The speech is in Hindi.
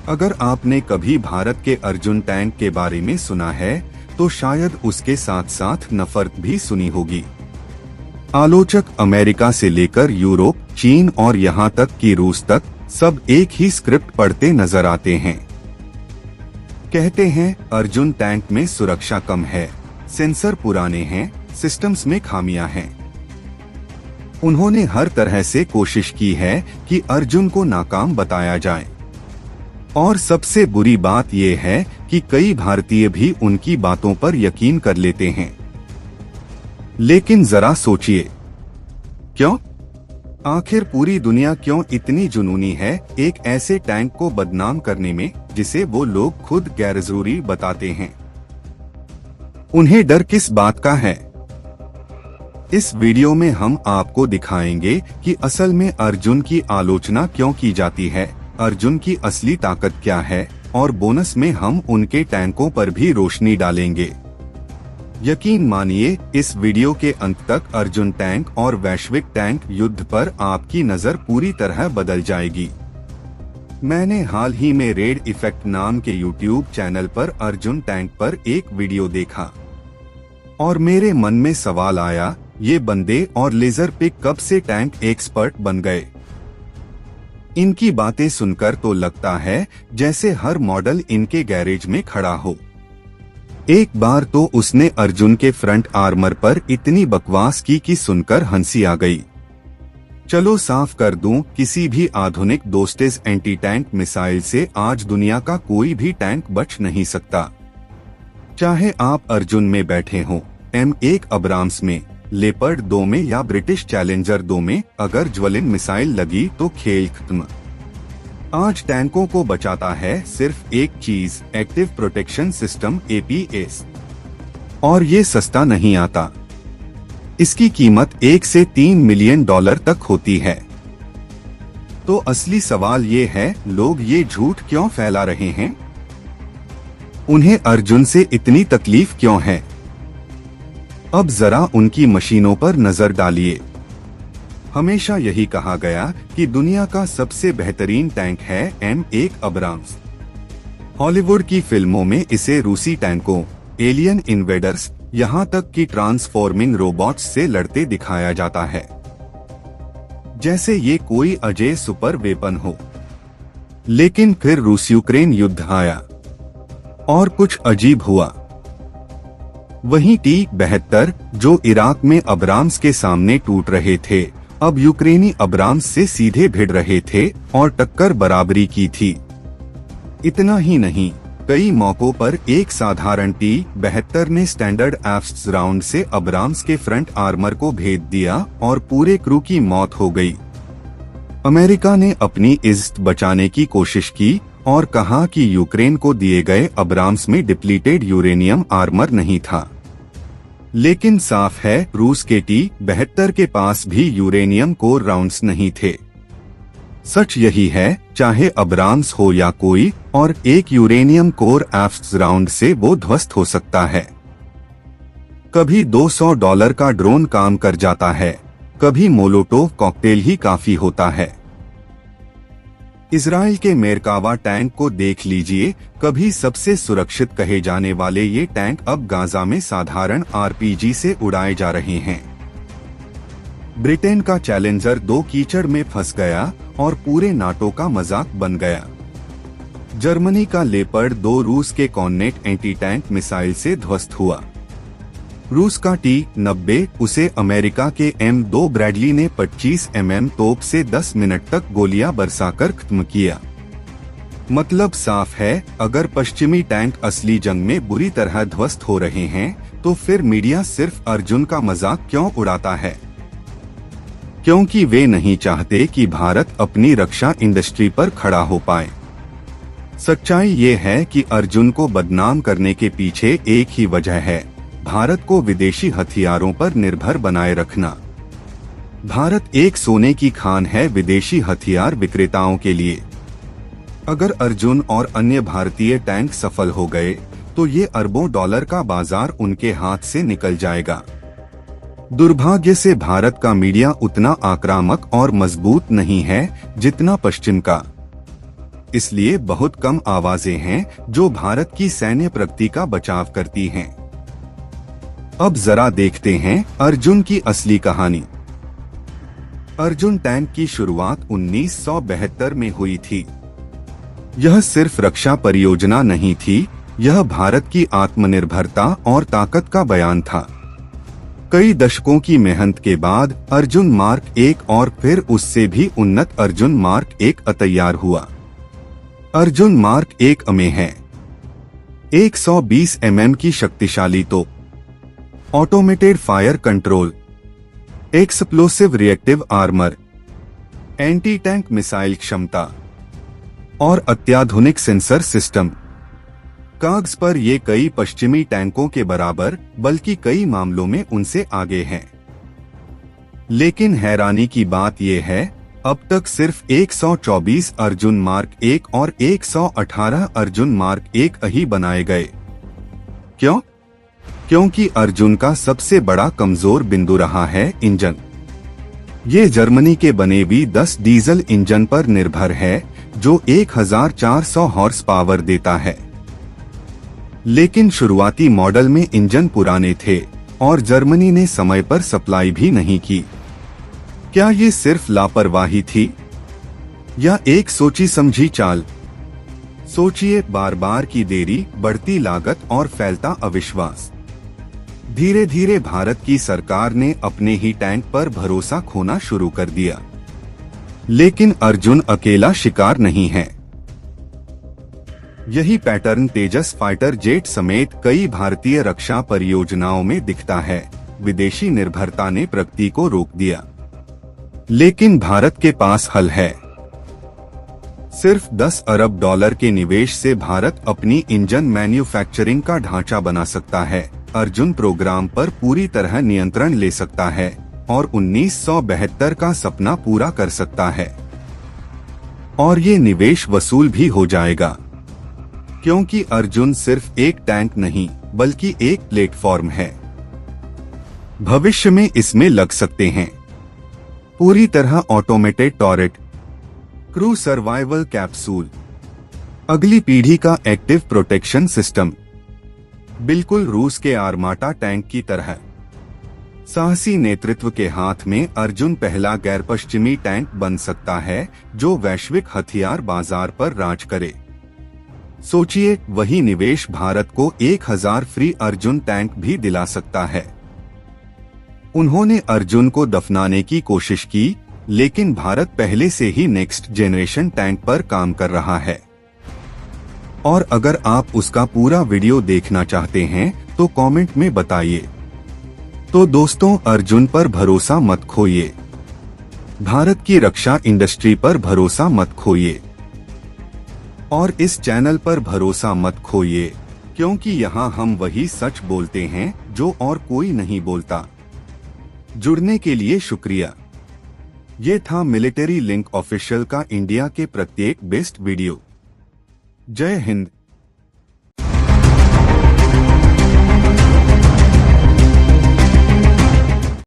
अगर आपने कभी भारत के अर्जुन टैंक के बारे में सुना है तो शायद उसके साथ साथ नफरत भी सुनी होगी। आलोचक अमेरिका से लेकर यूरोप, चीन और यहाँ तक कि रूस तक सब एक ही स्क्रिप्ट पढ़ते नजर आते हैं। कहते हैं अर्जुन टैंक में सुरक्षा कम है, सेंसर पुराने हैं, सिस्टम्स में खामियां हैं। उन्होंने हर तरह से कोशिश की है कि अर्जुन को नाकाम बताया जाए। और सबसे बुरी बात यह है कि कई भारतीय भी उनकी बातों पर यकीन कर लेते हैं। लेकिन जरा सोचिए, क्यों? आखिर पूरी दुनिया क्यों इतनी जुनूनी है एक ऐसे टैंक को बदनाम करने में जिसे वो लोग खुद गैरजरूरी बताते हैं? उन्हें डर किस बात का है? इस वीडियो में हम आपको दिखाएंगे कि असल में अर्जुन की आलोचना क्यों की जाती है, अर्जुन की असली ताकत क्या है, और बोनस में हम उनके टैंकों पर भी रोशनी डालेंगे। यकीन मानिए, इस वीडियो के अंत तक अर्जुन टैंक और वैश्विक टैंक युद्ध पर आपकी नजर पूरी तरह बदल जाएगी। मैंने हाल ही में रेड इफेक्ट नाम के यूट्यूब चैनल पर अर्जुन टैंक पर एक वीडियो देखा और मेरे मन में सवाल आया, ये बंदे और लेजर पिक कब से टैंक एक्सपर्ट बन गए? इनकी बातें सुनकर तो लगता है जैसे हर मॉडल इनके गैरेज में खड़ा हो। एक बार तो उसने अर्जुन के फ्रंट आर्मर पर इतनी बकवास की कि सुनकर हंसी आ गई। चलो साफ कर दूं, किसी भी आधुनिक दोस्तेज एंटी टैंक मिसाइल से आज दुनिया का कोई भी टैंक बच नहीं सकता। चाहे आप अर्जुन में बैठे हों, M1 अब्राम्स में, लेपर्ड 2 में या ब्रिटिश चैलेंजर 2 में, अगर ज्वलिन मिसाइल लगी तो खेल खत्म। आज टैंकों को बचाता है सिर्फ एक चीज, एक्टिव प्रोटेक्शन सिस्टम APS। और ये सस्ता नहीं आता। इसकी कीमत 1 से 3 मिलियन डॉलर तक होती है। तो असली सवाल ये है, लोग ये झूठ क्यों फैला रहे हैं? उन्हें अर्जुन से इतनी तकलीफ क्यों है? अब जरा उनकी मशीनों पर नजर डालिए। हमेशा यही कहा गया कि दुनिया का सबसे बेहतरीन टैंक है M1 अब्राम्स। हॉलीवुड की फिल्मों में इसे रूसी टैंकों, एलियन इन्वेडर्स, यहाँ तक कि ट्रांसफॉर्मिंग रोबोट्स से लड़ते दिखाया जाता है, जैसे ये कोई अजय सुपर वेपन हो। लेकिन फिर रूस यूक्रेन युद्ध आया और कुछ अजीब हुआ। वहीं T-72 जो इराक में अब्राम्स के सामने टूट रहे थे, अब यूक्रेनी अब्राम्स से सीधे भिड़ रहे थे और टक्कर बराबरी की थी। इतना ही नहीं, कई मौकों पर एक साधारण T-72 ने स्टैंडर्ड एफ्स राउंड से अब्राम्स के फ्रंट आर्मर को भेद दिया और पूरे क्रू की मौत हो गई। अमेरिका ने अपनी इज्जत बचाने की कोशिश की और कहा कि यूक्रेन को दिए गए अब्राम्स में डिप्लीटेड यूरेनियम आर्मर नहीं था। लेकिन साफ है, रूस के T-72 के पास भी यूरेनियम कोर राउंड्स नहीं थे। सच यही है, चाहे अब्राम्स हो या कोई और, एक यूरेनियम कोर एफ्स राउंड से वो ध्वस्त हो सकता है। कभी $200 का ड्रोन काम कर जाता है, कभी मोलोटोव कॉकटेल ही काफी होता है। इजराइल के मेरकावा टैंक को देख लीजिए, कभी सबसे सुरक्षित कहे जाने वाले ये टैंक अब गाजा में साधारण RPG से उड़ाए जा रहे हैं। ब्रिटेन का चैलेंजर 2 कीचड़ में फंस गया और पूरे नाटो का मजाक बन गया। जर्मनी का लेपर्ड 2 रूस के कॉर्नेट एंटी टैंक मिसाइल से ध्वस्त हुआ। रूस का T-90 उसे अमेरिका के M2 ब्रैडली ने 25 mm तोप से 10 मिनट तक गोलियां बरसाकर खत्म किया। मतलब साफ है, अगर पश्चिमी टैंक असली जंग में बुरी तरह ध्वस्त हो रहे हैं तो फिर मीडिया सिर्फ अर्जुन का मजाक क्यों उड़ाता है? क्योंकि वे नहीं चाहते कि भारत अपनी रक्षा इंडस्ट्री पर खड़ा हो पाए। सच्चाई ये है कि अर्जुन को बदनाम करने के पीछे एक ही वजह है, भारत को विदेशी हथियारों पर निर्भर बनाए रखना। भारत एक सोने की खान है विदेशी हथियार विक्रेताओं के लिए। अगर अर्जुन और अन्य भारतीय टैंक सफल हो गए तो ये अरबों डॉलर का बाजार उनके हाथ से निकल जाएगा। दुर्भाग्य से भारत का मीडिया उतना आक्रामक और मजबूत नहीं है जितना पश्चिम का। इसलिए बहुत कम आवाजें हैं जो भारत की सैन्य प्रगति का बचाव करती हैं। अब जरा देखते हैं अर्जुन की असली कहानी। अर्जुन टैंक की शुरुआत 1972 में हुई थी। यह सिर्फ रक्षा परियोजना नहीं थी, यह भारत की आत्मनिर्भरता और ताकत का बयान था। कई दशकों की मेहनत के बाद अर्जुन मार्क 1 और फिर उससे भी उन्नत अर्जुन मार्क 1 तैयार हुआ। अर्जुन मार्क 1 में है 120 mm की शक्तिशाली तोप, automated fire control, explosive reactive armour, anti tank missile क्षमता और अत्याधुनिक सेंसर सिस्टम। कागज पर ये कई पश्चिमी टैंकों के बराबर बल्कि कई मामलों में उनसे आगे हैं। लेकिन हैरानी की बात यह है, अब तक सिर्फ 124 अर्जुन मार्क 1 और 118 अर्जुन मार्क 1 ही बनाए गए। क्यों? क्योंकि अर्जुन का सबसे बड़ा कमजोर बिंदु रहा है इंजन। ये जर्मनी के बने V10 डीजल इंजन पर निर्भर है जो 1400 हॉर्स पावर देता है। लेकिन शुरुआती मॉडल में इंजन पुराने थे और जर्मनी ने समय पर सप्लाई भी नहीं की। क्या ये सिर्फ लापरवाही थी या एक सोची समझी चाल? सोचिए, बार बार की देरी, बढ़ती लागत और फैलता अविश्वास। धीरे धीरे भारत की सरकार ने अपने ही टैंक पर भरोसा खोना शुरू कर दिया। लेकिन अर्जुन अकेला शिकार नहीं है। यही पैटर्न तेजस फाइटर जेट समेत कई भारतीय रक्षा परियोजनाओं में दिखता है। विदेशी निर्भरता ने प्रगति को रोक दिया, लेकिन भारत के पास हल है। सिर्फ $10 अरब के निवेश से भारत अपनी इंजन मैन्युफैक्चरिंग का ढांचा बना सकता है, अर्जुन प्रोग्राम पर पूरी तरह नियंत्रण ले सकता है और 1972 का सपना पूरा कर सकता है। और ये निवेश वसूल भी हो जाएगा, क्योंकि अर्जुन सिर्फ एक टैंक नहीं बल्कि एक प्लेटफॉर्म है। भविष्य में इसमें लग सकते हैं पूरी तरह automated torrid, crew survival capsule, अगली पीढ़ी का एक्टिव प्रोटेक्शन सिस्टम, बिल्कुल रूस के आर्माटा टैंक की तरह। साहसी नेतृत्व के हाथ में अर्जुन पहला गैर पश्चिमी टैंक बन सकता है जो वैश्विक हथियार बाजार पर राज करे। सोचिए, वही निवेश भारत को 1000 फ्री अर्जुन टैंक भी दिला सकता है। उन्होंने अर्जुन को दफनाने की कोशिश की, लेकिन भारत पहले से ही नेक्स्ट जनरेशन टैंक पर काम कर रहा है। और अगर आप उसका पूरा वीडियो देखना चाहते हैं तो कमेंट में बताइए। तो दोस्तों, अर्जुन पर भरोसा मत खोइए। भारत की रक्षा इंडस्ट्री पर भरोसा मत खोइए। और इस चैनल पर भरोसा मत खोइए, क्योंकि यहाँ हम वही सच बोलते हैं जो और कोई नहीं बोलता। जुड़ने के लिए शुक्रिया। ये था मिलिट्री लिंक ऑफिशियल का इंडिया के प्रत्येक बेस्ट वीडियो। जय हिंद।